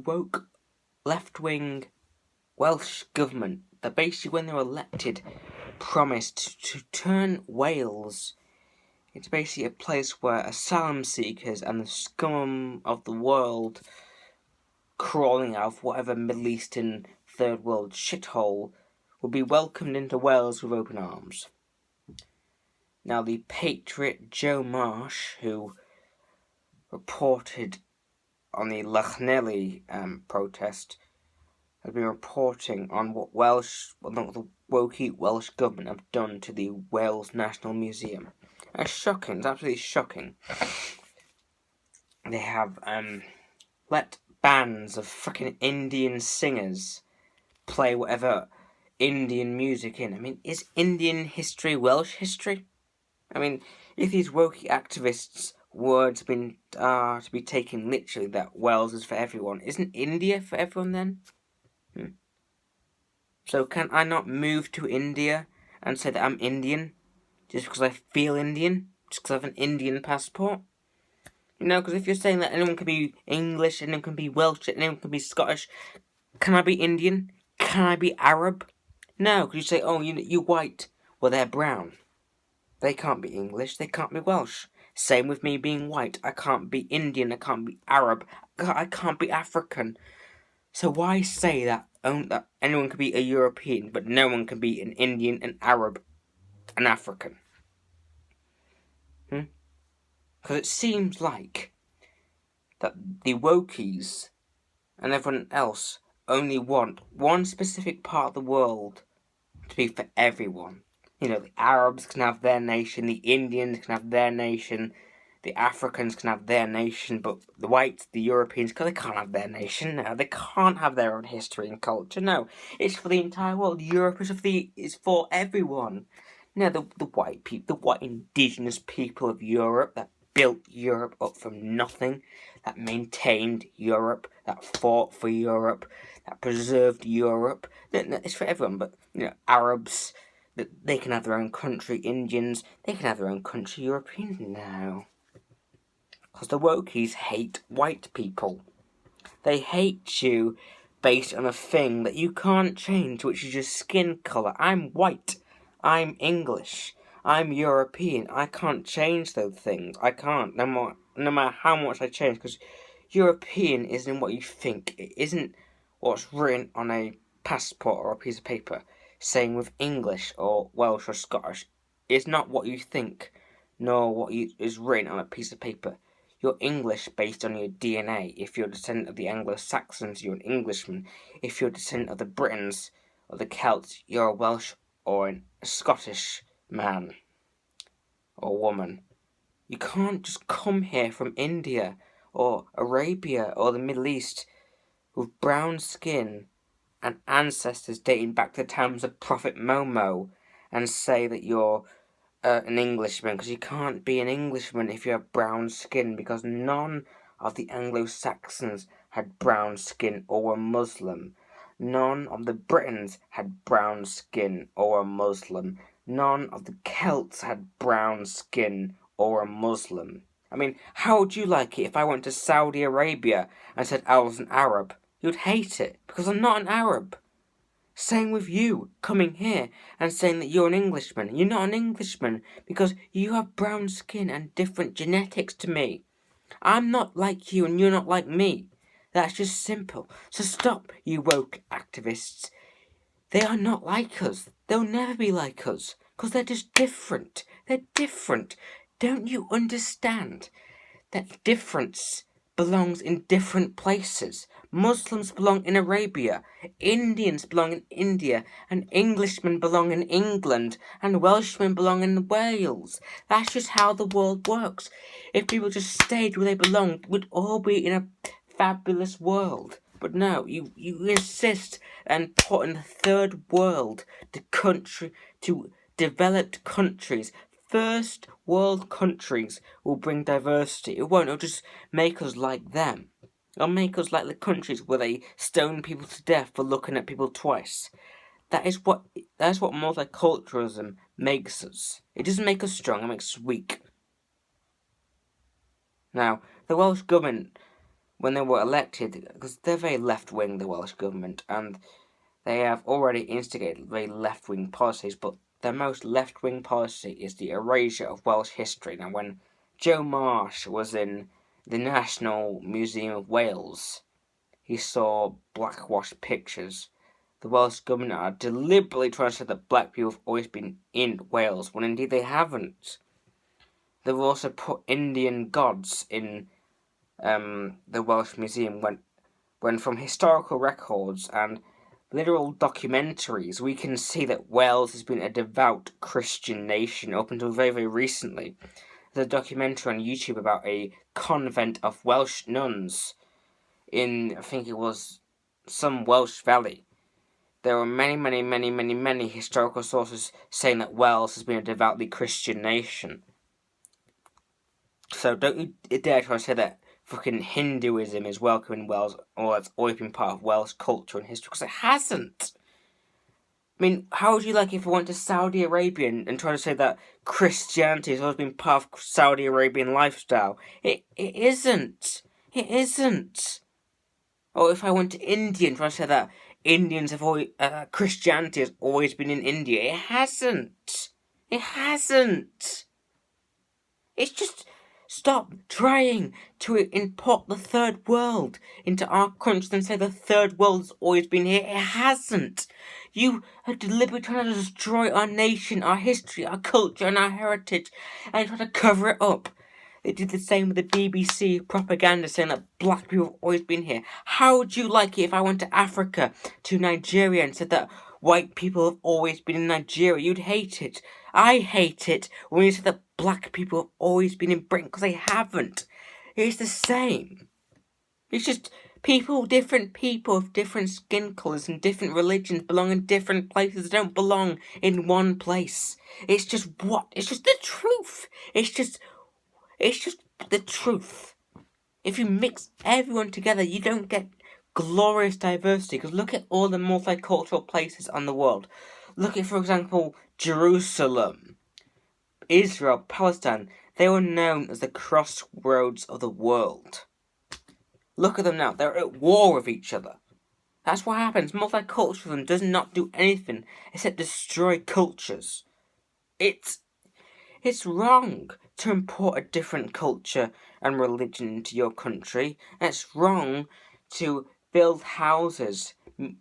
woke left-wing Welsh government that basically, when they were elected, promised to turn Wales into basically a place where asylum seekers and the scum of the world crawling out of whatever Middle Eastern third world shithole would be welcomed into Wales with open arms. Now, the patriot Joe Marsh, who reported on the Llanelli protest, has been reporting on what the wokey Welsh government have done to the Wales National Museum. It's shocking. It's absolutely shocking. They have let bands of fucking Indian singers play whatever Indian music in. I mean, is Indian history Welsh history? I mean, if these wokey activists' words are to be taken literally, that Wales is for everyone, isn't India for everyone then? So can I not move to India and say that I'm Indian just because I feel Indian, just because I have an Indian passport? You know, because if you're saying that anyone can be English, anyone can be Welsh, anyone can be Scottish, can I be Indian? Can I be Arab? No, because you say, oh, you're white. Well, they're brown. They can't be English, they can't be Welsh. Same with me being white. I can't be Indian, I can't be Arab, I can't be African. So why say that anyone can be a European, but no one can be an Indian, an Arab, an African? Because it seems like that the wokies and everyone else only want one specific part of the world to be for everyone. You know, the Arabs can have their nation, the Indians can have their nation, the Africans can have their nation, but the whites, the Europeans, they can't have their nation. No, they can't have their own history and culture. No, it's for the entire world. Europe is for everyone. No, the white people, the white indigenous people of Europe that built Europe up from nothing, that maintained Europe, that fought for Europe, that preserved Europe. It's for everyone, but, Arabs, they can have their own country. Indians, they can have their own country. Europeans, no. Because the wokies hate white people. They hate you based on a thing that you can't change, which is your skin colour. I'm white. I'm English. I'm European. I can't change those things. I can't, no matter how much I change, because European isn't what you think. It isn't what's written on a passport or a piece of paper. Same with English or Welsh or Scottish. It's not what you think, nor what is written on a piece of paper. You're English based on your DNA. If you're a descendant of the Anglo-Saxons, you're an Englishman. If you're a descendant of the Britons or the Celts, you're a Welsh or a Scottish man or woman. You can't just come here from India or Arabia or the Middle East with brown skin and ancestors dating back to the times of Prophet Momo and say that you're an Englishman, because you can't be an Englishman if you have brown skin, because none of the Anglo-Saxons had brown skin or were Muslim. None of the Britons had brown skin or were Muslim. None of the Celts had brown skin or were Muslim. I mean, how would you like it if I went to Saudi Arabia and said I was an Arab? You'd hate it, because I'm not an Arab. Same with you coming here and saying that you're an Englishman. You're not an Englishman because you have brown skin and different genetics to me. I'm not like you and you're not like me. That's just simple. So stop, you woke activists. They are not like us. They'll never be like us because they're just different. They're different. Don't you understand that difference belongs in different places? Muslims belong in Arabia, Indians belong in India, and Englishmen belong in England, and Welshmen belong in Wales. That's just how the world works. If people just stayed where they belonged, we'd all be in a fabulous world. But no, you insist and put in the third world, to developed countries, first world countries will bring diversity. It won't. It'll just make us like them. It'll make us like the countries where they stone people to death for looking at people twice. That is what multiculturalism makes us. It doesn't make us strong, it makes us weak. Now, the Welsh government when they were elected, because they're very left-wing, the Welsh government, and they have already instigated very left-wing policies, but their most left-wing policy is the erasure of Welsh history. Now, when Joe Marsh was in the National Museum of Wales, he saw blackwashed pictures. The Welsh government are deliberately trying to say that black people have always been in Wales, when indeed they haven't. They've also put Indian gods in the Welsh Museum, when from historical records and literal documentaries, we can see that Wales has been a devout Christian nation up until very, very recently. There's a documentary on YouTube about a convent of Welsh nuns in, I think it was, some Welsh valley. There are many historical sources saying that Wales has been a devoutly Christian nation. So don't you dare try to say that fucking Hinduism is welcome in Wales, or it's always been part of Welsh culture and history, because it hasn't. I mean, how would you like if I went to Saudi Arabia and tried to say that Christianity has always been part of Saudi Arabian lifestyle? It isn't. It isn't. Or if I went to India and tried to say that Indians have always, Christianity has always been in India. It hasn't. It hasn't. It's just, stop trying to import the third world into our country and say the third world's always been here. It hasn't. You are deliberately trying to destroy our nation, our history, our culture, and our heritage, and try to cover it up. They did the same with the BBC propaganda saying that black people have always been here. How would you like it if I went to Africa, to Nigeria, and said that white people have always been in Nigeria? You'd hate it. I hate it when you say that black people have always been in Britain, because they haven't. It's the same. It's just different people of different skin colours and different religions belong in different places. They don't belong in one place. It's just the truth. It's just the truth. If you mix everyone together, you don't get glorious diversity. Because look at all the multicultural places on the world. Look at, for example, Jerusalem, Israel, Palestine. They were known as the crossroads of the world. Look at them now. They're at war with each other. That's what happens. Multiculturalism does not do anything except destroy cultures. It's wrong to import a different culture and religion into your country. It's wrong to build houses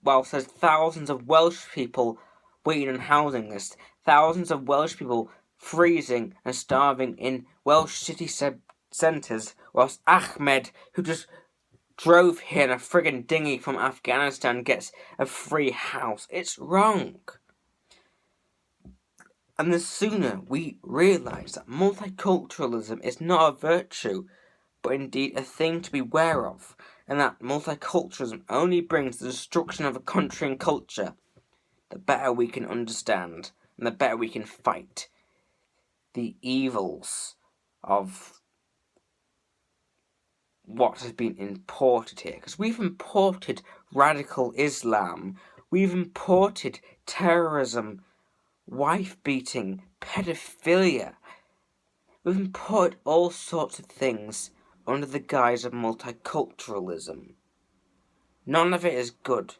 whilst there's thousands of Welsh people waiting on housing lists. Thousands of Welsh people freezing and starving in Welsh city centres, whilst Ahmed, who just drove here in a friggin' dinghy from Afghanistan, gets a free house. It's wrong. And the sooner we realise that multiculturalism is not a virtue, but indeed a thing to be ware of, and that multiculturalism only brings the destruction of a country and culture, the better we can understand, and the better we can fight the evils of what has been imported here. Because we've imported radical Islam, we've imported terrorism, wife-beating, pedophilia. We've imported all sorts of things under the guise of multiculturalism. None of it is good.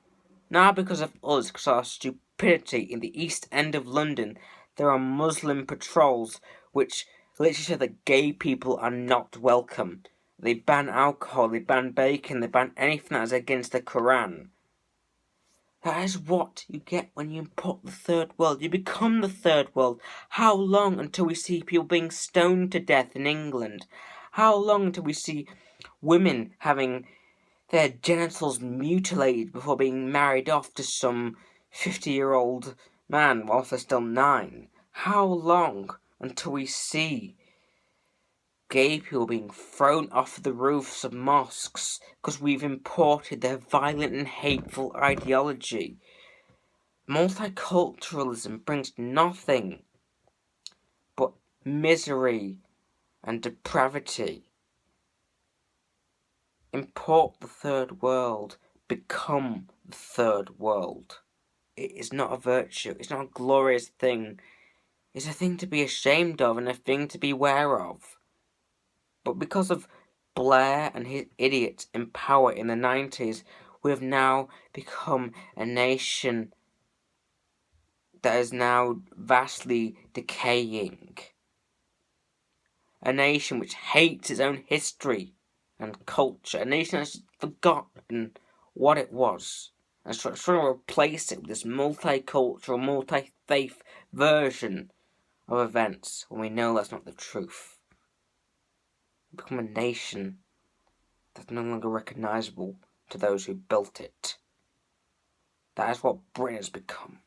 Now because of us, because of our stupidity, in the East End of London, there are Muslim patrols which literally say that gay people are not welcome. They ban alcohol, they ban bacon, they ban anything that is against the Quran. That is what you get when you import the third world. You become the third world. How long until we see people being stoned to death in England? How long until we see women having their genitals mutilated before being married off to some 50-year-old man whilst they're still 9? How long until we see gay people being thrown off the roofs of mosques because we've imported their violent and hateful ideology? Multiculturalism brings nothing but misery and depravity. Import the third world. Become the third world. It is not a virtue. It's not a glorious thing. It's a thing to be ashamed of and a thing to be ware of. But because of Blair and his idiots in power in the 90s, we have now become a nation that is now vastly decaying. A nation which hates its own history and culture. A nation that's forgotten what it was and is trying to replace it with this multicultural, multi-faith version of events when we know that's not the truth. We become a nation that's no longer recognisable to those who built it. That is what Britain has become.